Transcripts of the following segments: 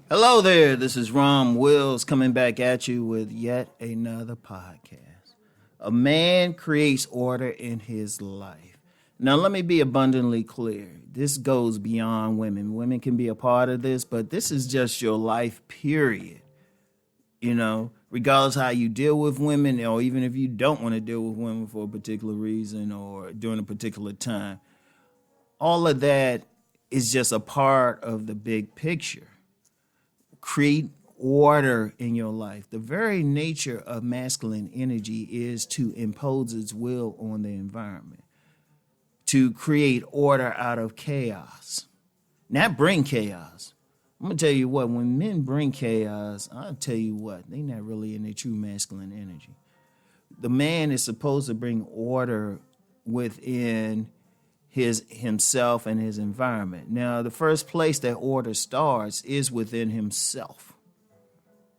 Hello there, this is Rom Wills coming back at you with yet another podcast. A man creates order in his life. Now, let me be abundantly clear. This goes beyond women. Women can be a part of this, but this is just your life, period. You know, regardless how you deal with women, or even if you don't want to deal with women for a particular reason or during a particular time, all of that is just a part of the big picture. Create order in your life. The very nature of masculine energy is to impose its will on the environment, to create order out of chaos, not bring chaos. I'm going to tell you what, when men bring chaos, I'll tell you what, they're not really in their true masculine energy. The man is supposed to bring order within himself and his environment. Now, the first place that order starts is within himself.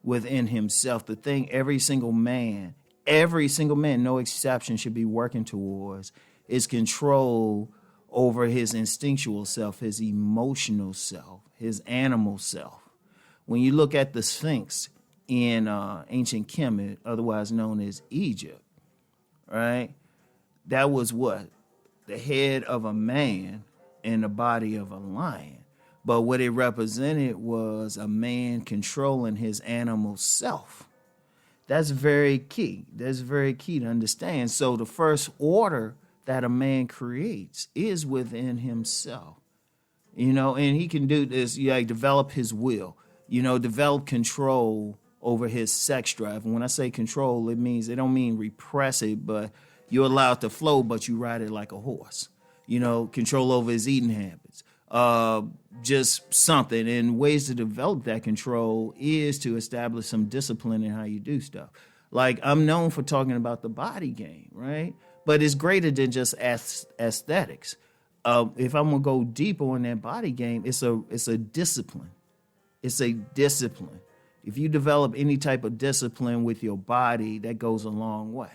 Within himself, the thing every single man, no exception, should be working towards is control over his instinctual self, his emotional self, his animal self. When you look at the Sphinx in ancient Kemet, otherwise known as Egypt, right? That was what? The head of a man and the body of a lion. But what it represented was a man controlling his animal self. That's very key. That's very key to understand. So the first order that a man creates is within himself. You know, and he can do this, develop his will, develop control over his sex drive. And when I say control, it don't mean repress it, but you allow it to flow, but you ride it like a horse. Control over his eating habits. Just something. And ways to develop that control is to establish some discipline in how you do stuff. Like, I'm known for talking about the body game, right? But it's greater than just aesthetics. If I'm gonna go deeper on that body game, it's a discipline. It's a discipline. If you develop any type of discipline with your body, that goes a long way.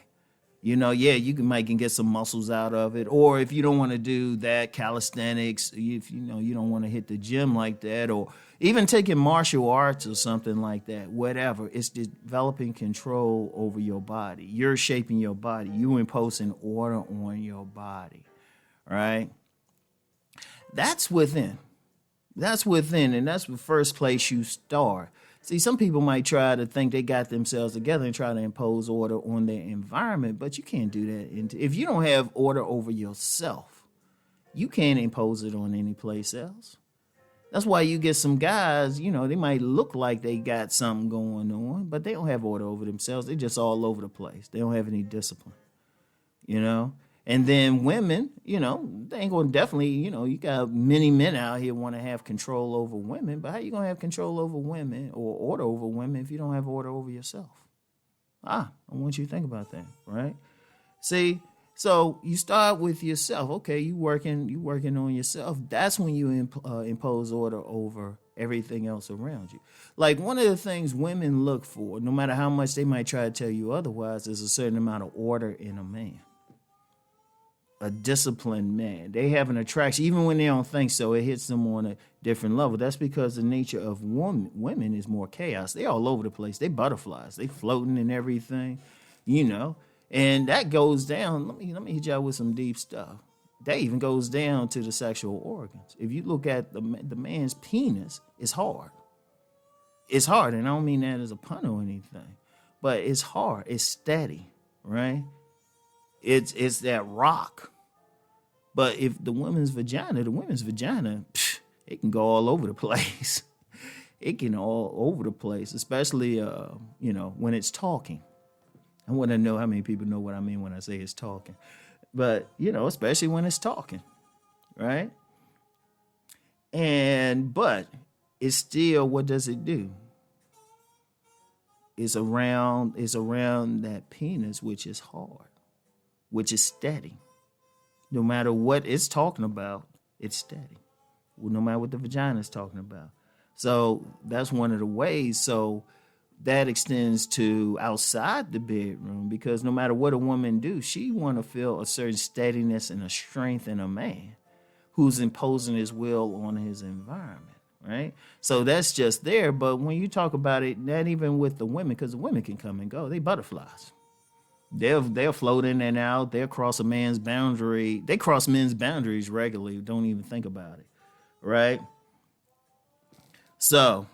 You can get some muscles out of it. Or if you don't want to do that, calisthenics, if you don't want to hit the gym like that, or even taking martial arts or something like that, whatever, it's developing control over your body. You're shaping your body. You imposing order on your body, right? That's within. And that's the first place you start. See, some people might try to think they got themselves together and try to impose order on their environment, but you can't do that. If you don't have order over yourself, you can't impose it on any place else. That's why you get some guys, they might look like they got something going on, but they don't have order over themselves. They're just all over the place. They don't have any discipline, And then women, they ain't going to definitely, you got many men out here want to have control over women, but how you going to have control over women or order over women if you don't have order over yourself? I want you to think about that, right? See, so you start with yourself. Okay, you working on yourself. That's when you impose order over everything else around you. Like, one of the things women look for, no matter how much they might try to tell you otherwise, is a certain amount of order in a man. A disciplined man. They have an attraction, even when they don't think so, it hits them on a different level. That's because the nature of women is more chaos. They all over the place. They butterflies. They floating and everything, And that goes down. Let me hit y'all with some deep stuff. That even goes down to the sexual organs. If you look at the man's penis, it's hard. It's hard, and I don't mean that as a pun or anything, but it's hard. It's steady, right? It's that rock. But if the women's vagina, it can go all over the place. It can all over the place, especially, when it's talking. I want to know how many people know what I mean when I say it's talking. But, especially when it's talking, right? But it's still, what does it do? It's around that penis, which is hard, which is steady. No matter what it's talking about, it's steady. Well, no matter what the vagina is talking about. So that's one of the ways. So that extends to outside the bedroom, because no matter what a woman do, she want to feel a certain steadiness and a strength in a man who's imposing his will on his environment, right? So that's just there. But when you talk about it, not even with the women, because the women can come and go. They butterflies. They'll float in and out. They'll cross a man's boundary. They cross men's boundaries regularly. Don't even think about it, right? So,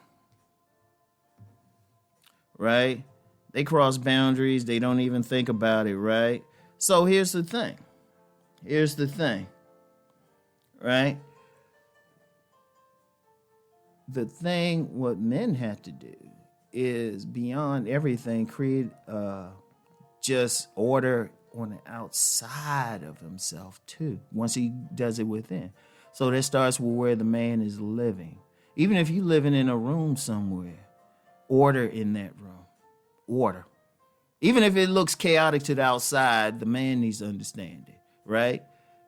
right? They cross boundaries. They don't even think about it, right? So here's the thing. Here's the thing, right? The thing what men have to do is beyond everything create just order on the outside of himself too, once he does it within. So that starts with where the man is living. Even if you're living in a room somewhere, order in that room. Order. Even if it looks chaotic to the outside, the man needs to understand it, right?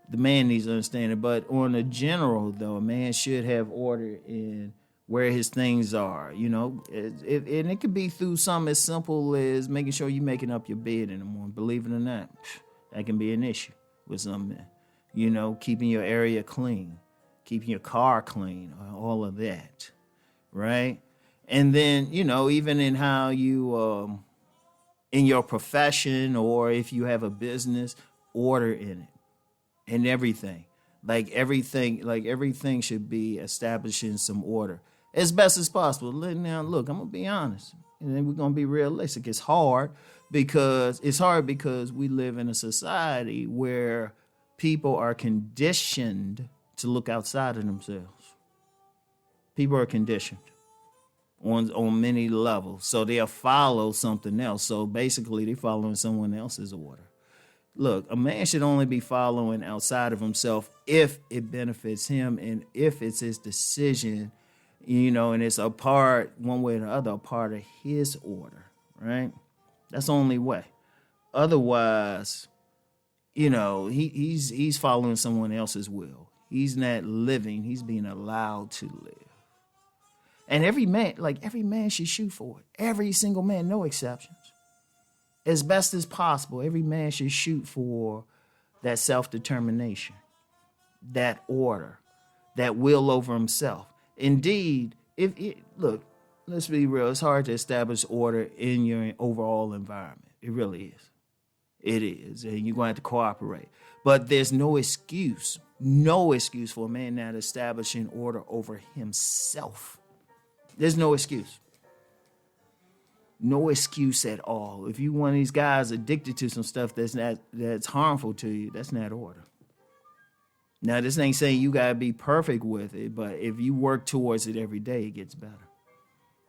The man needs to understand it. But on a general, though, a man should have order in where his things are, you know. And it could be through something as simple as making sure you're making up your bed in the morning. Believe it or not, that can be an issue with some men. You know, keeping your area clean, keeping your car clean, all of that, right? And then, you know, even in how you, in your profession, or if you have a business, order in it and everything. Like everything should be establishing some order as best as possible. Now, look, I'm gonna be honest, and then we're gonna be realistic. It's hard because we live in a society where people are conditioned to look outside of themselves. People are conditioned on many levels, so they'll follow something else. So basically, they're following someone else's order. Look, a man should only be following outside of himself if it benefits him and if it's his decision, you know, and it's a part, one way or the other, a part of his order, right? That's the only way. Otherwise, you know, he's following someone else's will. He's not living. He's being allowed to live. And every man should shoot for it. Every single man, no exceptions. As best as possible, every man should shoot for that self-determination, that order, that will over himself. Indeed, look, let's be real, it's hard to establish order in your overall environment. It really is. It is, and you're going to have to cooperate. But there's no excuse for a man not establishing order over himself. There's no excuse. No excuse at all. If you one of these guys addicted to some stuff that's harmful to you, that's not order. Now, this ain't saying you gotta be perfect with it, but if you work towards it every day, it gets better.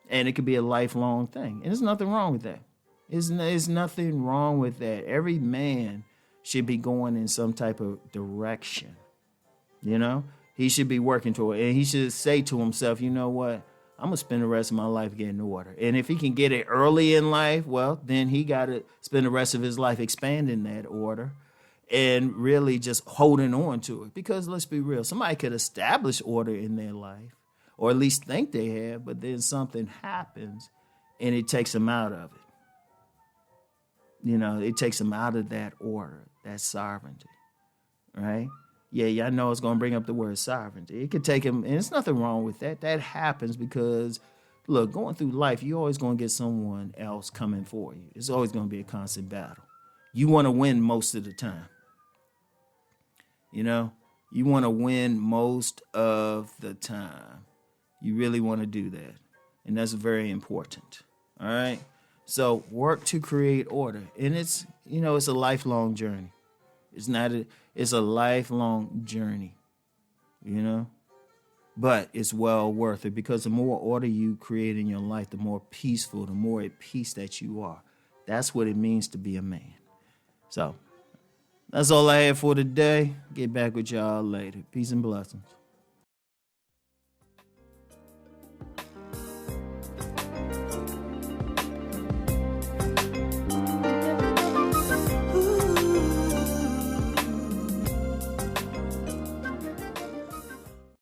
And it could be a lifelong thing. And there's nothing wrong with that. There's nothing wrong with that. Every man should be going in some type of direction. You know? He should be working toward it. And he should say to himself, you know what? I'm going to spend the rest of my life getting order. And if he can get it early in life, well, then he got to spend the rest of his life expanding that order and really just holding on to it. Because let's be real, somebody could establish order in their life, or at least think they have, but then something happens and it takes them out of it. You know, it takes them out of that order, that sovereignty, right? Yeah, I know it's going to bring up the word sovereignty. It could take him, and there's nothing wrong with that. That happens because, look, going through life, you're always going to get someone else coming for you. It's always going to be a constant battle. You want to win most of the time. You know, you want to win most of the time. You really want to do that, and that's very important, all right? So work to create order, and it's a lifelong journey. It's a lifelong journey, you know, but it's well worth it because the more order you create in your life, the more peaceful, the more at peace that you are. That's what it means to be a man. So that's all I have for today. Get back with y'all later. Peace and blessings.